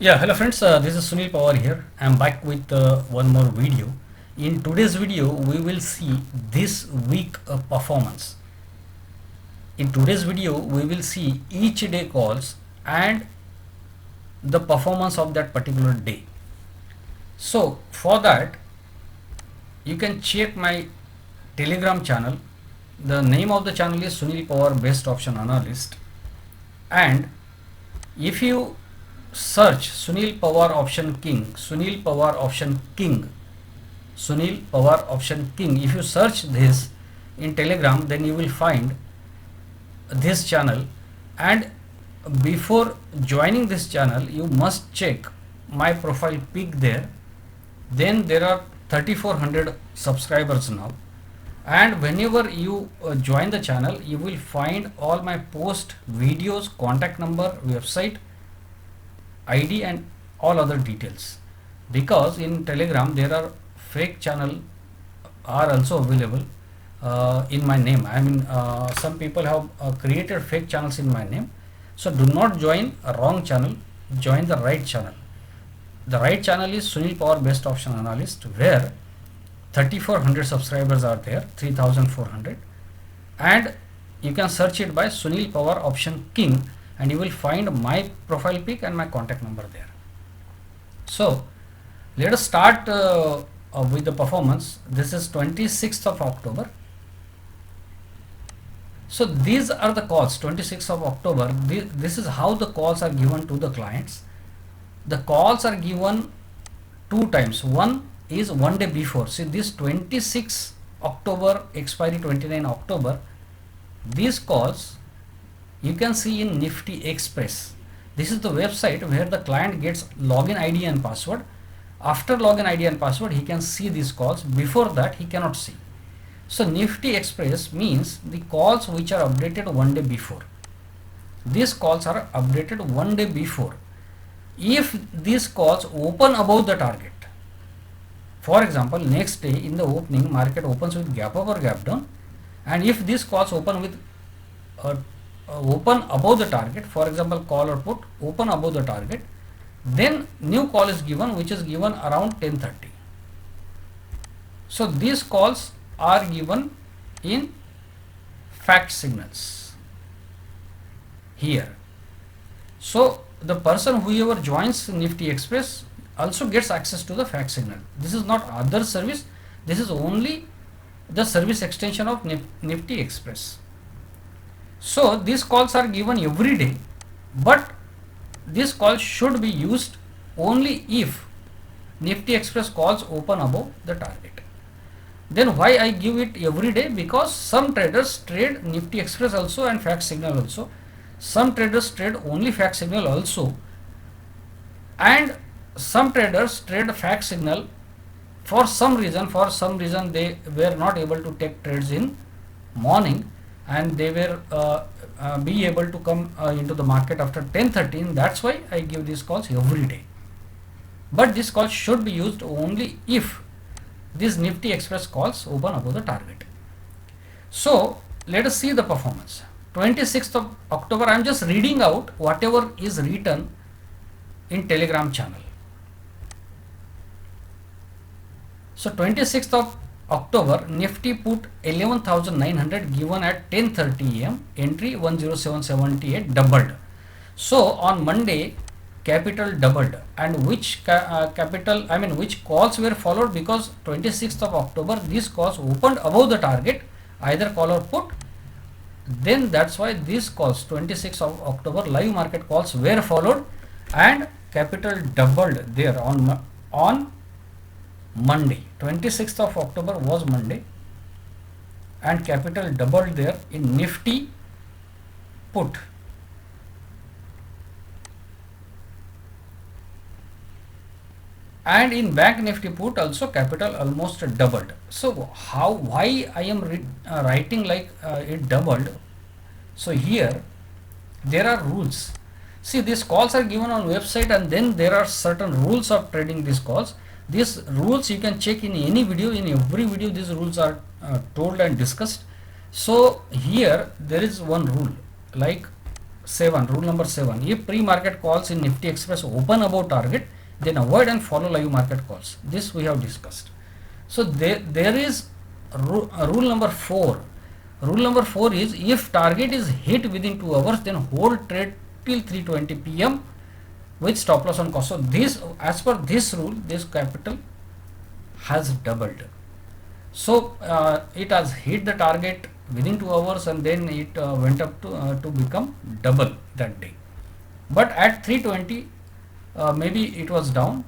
Yeah, hello friends, this is Sunil Pawar here. I'm back with one more video. In today's video, we will see this week performance. In today's video, we will see each day calls and the performance of that particular day. So for that, you can check my Telegram channel. The name of the channel is Sunil Pawar Best Option Analyst. And if you search Sunil Pawar Option King, Sunil Pawar Option King, Sunil Pawar Option King, if you search this in Telegram, then you will find this channel. And before joining this channel, you must check my profile pic there. Then there are 3400 subscribers now, and whenever you join the channel, you will find all my post, videos, contact number, website, ID and all other details. Because in Telegram there are fake channel are also available in my name. I mean, some people have created fake channels in my name. So do not join a wrong channel, join the right channel. The right channel is Sunil Pawar Best Option Analyst, where 3400 subscribers are there, 3400, and you can search it by Sunil Pawar Option King, and you will find my profile pic and my contact number there. So let us start with the performance. This is 26th of October. So these are the calls. 26th of October, this is how the calls are given to the clients. The calls are given two times. One is one day before. See, this 26 October, expiry 29 October, these calls you can see in Nifty Express. This is the website where the client gets login ID and password. After login ID and password, he can see these calls. Before that, he cannot see. So Nifty Express means the calls which are updated one day before. These calls are updated one day before. If these calls open above the target, for example, next day in the opening, market opens with gap up or gap down, and if these calls open with open above the target, for example, call or put open above the target, then new call is given, which is given around 10:30. So these calls are given in fact signals here. So the person whoever joins Nifty Express also gets access to the fact signal. This is not other service, this is only the service extension of Nifty Express. So these calls are given every day, but this call should be used only if Nifty Express calls open above the target. Then why I give it every day? Because some traders trade Nifty Express also and fact signal also. Some traders trade only fact signal also, and some traders trade fact signal for some reason. They were not able to take trades in morning, and they were be able to come into the market after 10:13. That's why I give these calls every day. But this call should be used only if these Nifty Express calls open above the target. So let us see the performance. 26th of October, I am just reading out whatever is written in Telegram channel. So 26th of October, Nifty put 11,900 given at 10:30 am, entry 10778 doubled. So on Monday, capital doubled, and which which calls were followed, because 26th of October these calls opened above the target, either call or put. Then that's why these calls, 26th of October live market calls were followed, and capital doubled there on Monday. 26th of October was Monday, and capital doubled there in Nifty put. And in Bank Nifty put also capital almost doubled. So why I am writing like it doubled? So here there are rules. See, these calls are given on website, and then there are certain rules of trading these calls. These rules you can check in any video. In every video these rules are told and discussed. So here there is one rule, like 7, rule number 7, if pre-market calls in Nifty Express open above target, then avoid and follow live market calls. This we have discussed. So there is rule number 4. Rule number 4 is, if target is hit within 2 hours, then hold trade till 3:20 p.m. with stop loss on cost. So this, as per this rule, this capital has doubled. So it has hit the target within 2 hours, and then it went up to become double that day. But at 3:20, maybe it was down.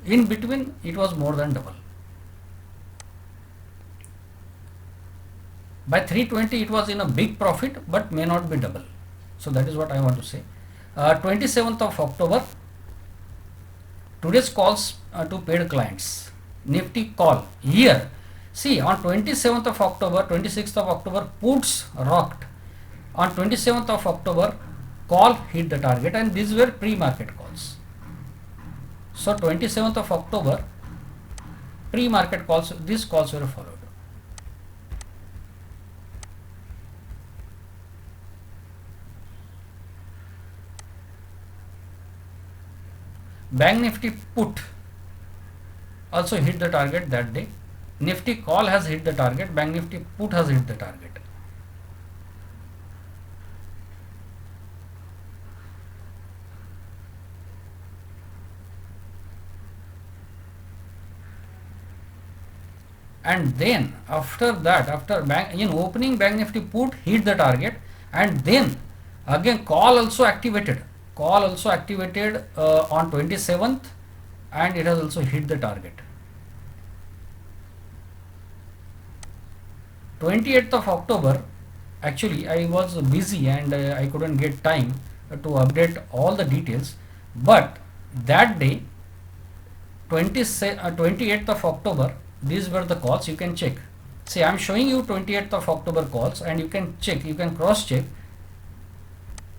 In between, it was more than double. By 3:20, it was in a big profit, but may not be double. So that is what I want to say. 27th of October, today's calls to paid clients. Nifty call here. See, on 27th of October, 26th of October, puts rocked. On 27th of October, call hit the target, and these were pre-market calls. So 27th of October, pre-market calls, these calls were followed. Bank Nifty put also hit the target that day. Nifty call has hit the target, Bank Nifty put has hit the target. And then after that, after in opening, Bank Nifty put hit the target, and then again call also activated. Call also activated on 27th, and it has also hit the target. 28th of October, actually I was busy and I couldn't get time to update all the details, but that day, 28th of October, these were the calls. You can check. See, I am showing you 28th of October calls, and you can check, you can cross check.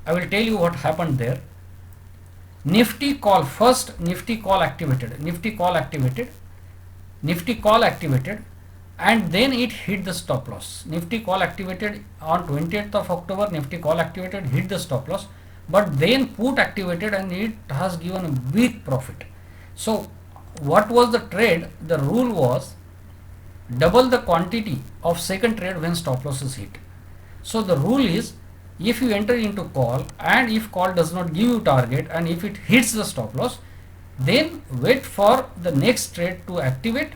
I will tell you what happened there. Nifty call, first Nifty call activated, Nifty call activated, Nifty call activated, and then it hit the stop loss. Nifty call activated on 20th of October, Nifty call activated, hit the stop loss, but then put activated, and it has given a big profit. So what was the trade? The rule was double the quantity of second trade when stop loss is hit. So the rule is, if you enter into call, and if call does not give you target, and if it hits the stop loss, then wait for the next trade to activate.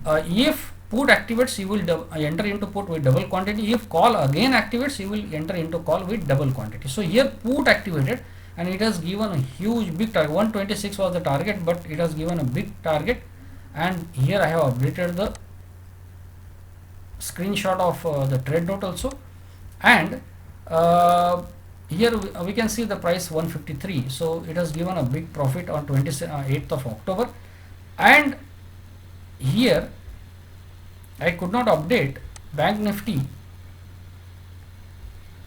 If put activates, you will enter into put with double quantity. If call again activates, you will enter into call with double quantity. So here put activated, and it has given a huge big target. 126 was the target, but it has given a big target. And here I have updated the screenshot of the trade note also, and here we can see the price 153. So it has given a big profit on 28th of October. And here I could not update Bank Nifty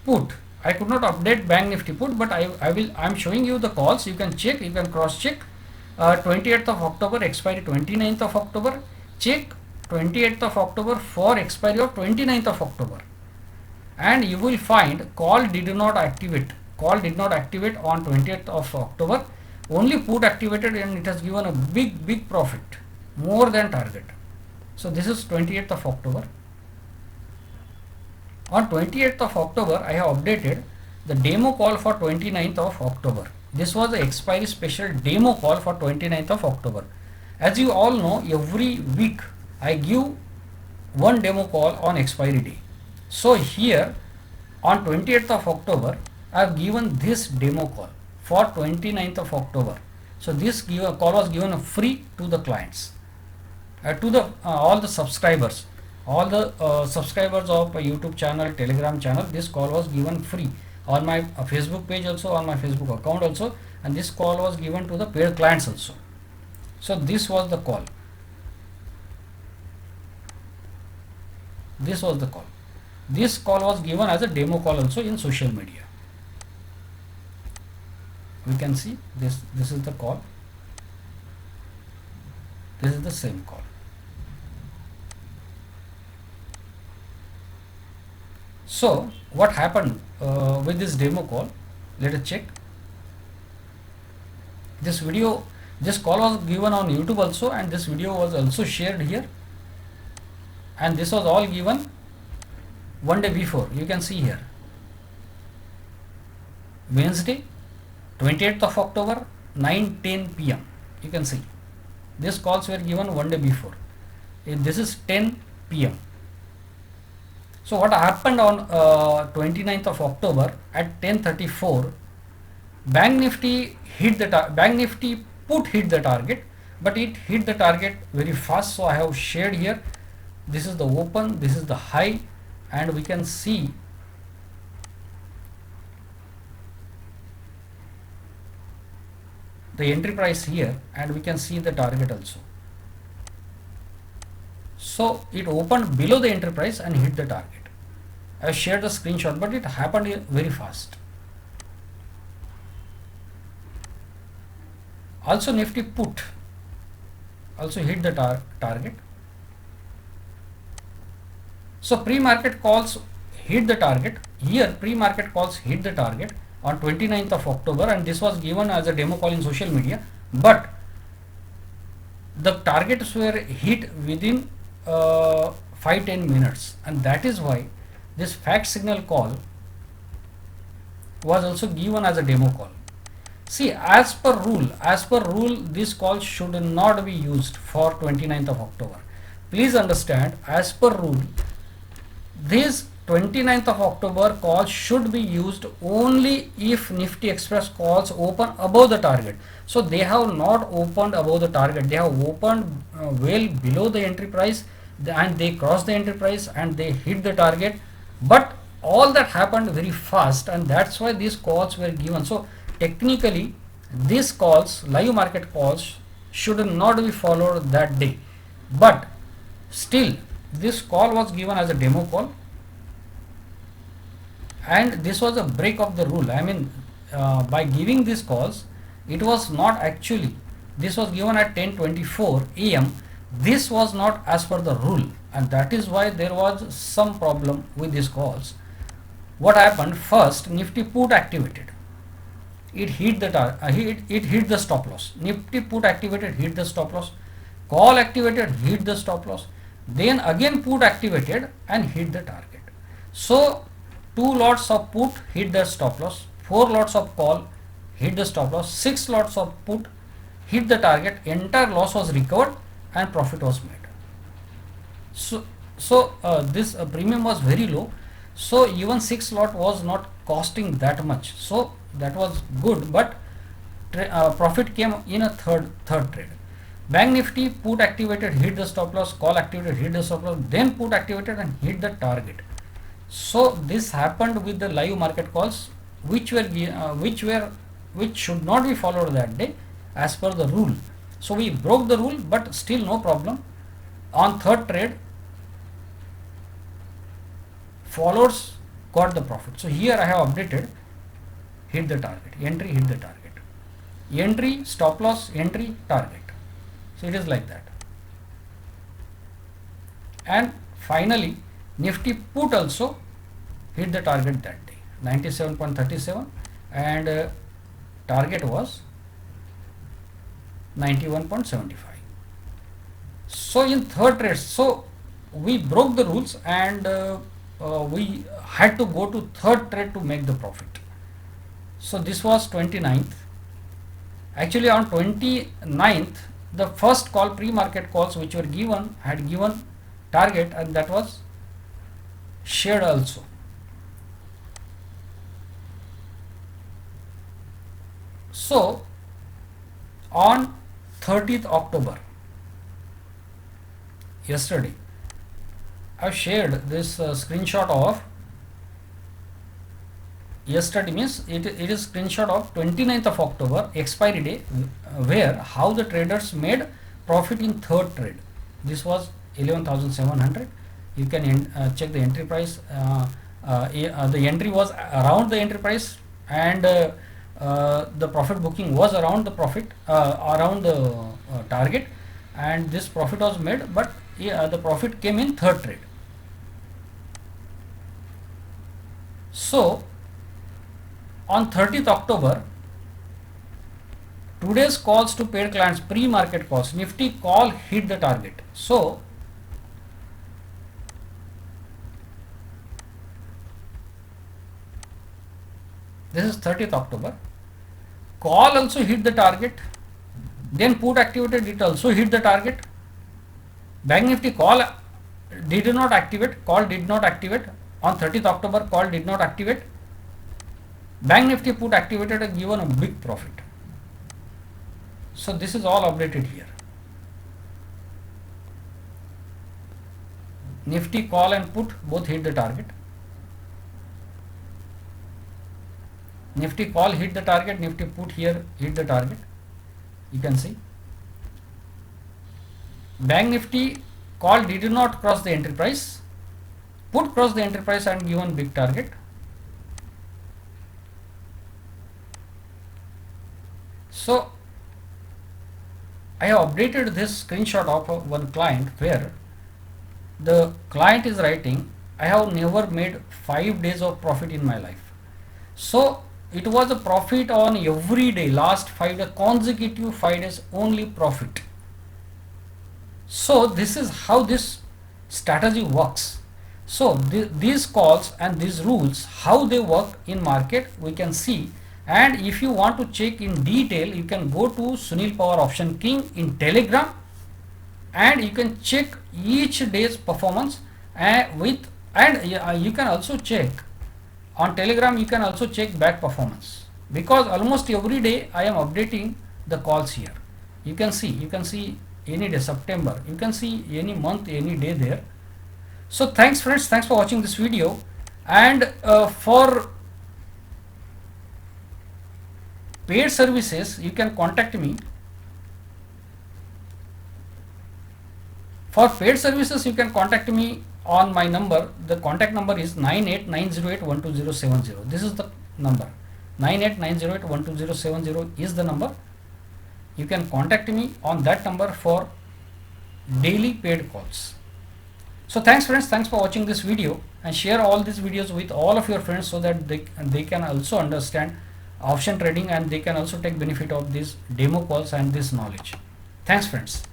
put. I could not update Bank Nifty put, but I am showing you the calls. You can check, you can cross check. 28th of October, expiry 29th of October. Check 28th of October for expiry of 29th of October. And you will find call did not activate. Call did not activate on 20th of October. Only put activated, and it has given a big profit, more than target. So this is 28th of October. On 28th of October, I have updated the demo call for 29th of October. This was the expiry special demo call for 29th of October. As you all know, every week I give one demo call on expiry day. So here on 20th of October, I have given this demo call for 29th of October. So this call was given free to the clients, to the all the subscribers, subscribers of a YouTube channel, Telegram channel. This call was given free on my Facebook page also, on my Facebook account also, and this call was given to the paid clients also. So this was the call. This was the call. This call was given as a demo call also in social media. We can see this. This is the call. This is the same call. So what happened with this demo call? Let us check. This video, this call was given on YouTube also, and this video was also shared here, and this was all given one day before. You can see here, Wednesday 28th of October 9:10 p.m. You can see these calls were given one day before. This is 10 p.m. So what happened on 29th of October at 10:34? Bank Nifty hit the Bank Nifty put hit the target, but it hit the target very fast. So I have shared here. This is the open, this is the high, and we can see the entry price here, and we can see the target also. So it opened below the entry price and hit the target. I shared the screenshot, but it happened very fast. Also Nifty put also hit the target. So pre-market calls hit the target. Here pre-market calls hit the target on 29th of October, and this was given as a demo call in social media, but the targets were hit within 5-10 minutes, and that is why this fact signal call was also given as a demo call. See, as per rule, this call should not be used for 29th of October. Please understand, as per rule, this 29th of October call should be used only if Nifty Express calls open above the target. So they have not opened above the target. They have opened well below the entry price, and they crossed the entry price and they hit the target. But all that happened very fast, and that's why these calls were given. So technically, these calls, live market calls, should not be followed that day. But still, this call was given as a demo call, and this was a break of the rule. I mean, by giving these calls, it was not actually, this was given at 10:24 a.m. This was not as per the rule, and that is why there was some problem with these calls. What happened? First, Nifty put activated. It hit the it hit the stop loss. Nifty put activated, hit the stop loss. Call activated, hit the stop loss. Then again put activated and hit the target. So 2 lots of put hit the stop loss, 4 lots of call hit the stop loss, 6 lots of put hit the target. Entire loss was recovered and profit was made. So this premium was very low. So even 6 lot was not costing that much. So that was good, but profit came in a third trade. Bank Nifty put activated, hit the stop loss, call activated, hit the stop loss, then put activated and hit the target. So this happened with the live market calls, which should not be followed that day as per the rule. So we broke the rule, but still no problem. On third trade, followers got the profit. So here I have updated, hit the target, entry, hit the target, entry, stop loss, entry, target. So it is like that. And finally, Nifty put also hit the target that day, 97.37, and target was 91.75. So in third trade, so we broke the rules, and we had to go to third trade to make the profit. So this was 29th. Actually on 29th, the first call, pre-market calls which were given, had given target, and that was shared also. So on 30th October, yesterday, I shared this screenshot of yesterday, means it is screenshot of 29th of October, expiry day, where how the traders made profit in third trade. This was 11,700. You can check the entry price. The entry was around the entry price, and the profit booking was around the profit, around the target, and this profit was made, but the profit came in third trade. So on 30th October, today's calls to paid clients, pre-market calls, Nifty call hit the target. So this is 30th October. Call also hit the target. Then put activated, it also hit the target. Bank Nifty call did not activate, call did not activate. On 30th October, call did not activate. Bank Nifty put activated and given a big profit. So this is all updated here. Nifty call and put both hit the target. Nifty call hit the target, Nifty put here hit the target. You can see. Bank Nifty call did not cross the entry price, put cross the entry price and given big target. So I have updated this screenshot of one client where the client is writing, I have never made 5 days of profit in my life. So it was a profit on every day, last 5 days, consecutive 5 days only profit. So this is how this strategy works. So these calls and these rules, how they work in market, we can see. And if you want to check in detail, you can go to Sunil Power Option King in Telegram, and you can check each day's performance you can also check on Telegram. You can also check back performance, because almost every day I am updating the calls here. You can see any day, September, you can see any month, any day there. So thanks friends, thanks for watching this video. And for paid services, you can contact me. For paid services, you can contact me on my number. The contact number is 9890812070. This is the number. 9890812070 is the number. You can contact me on that number for daily paid calls. So thanks friends, thanks for watching this video, and share all these videos with all of your friends so that they can also understand option trading, and they can also take benefit of these demo calls and this knowledge. Thanks friends.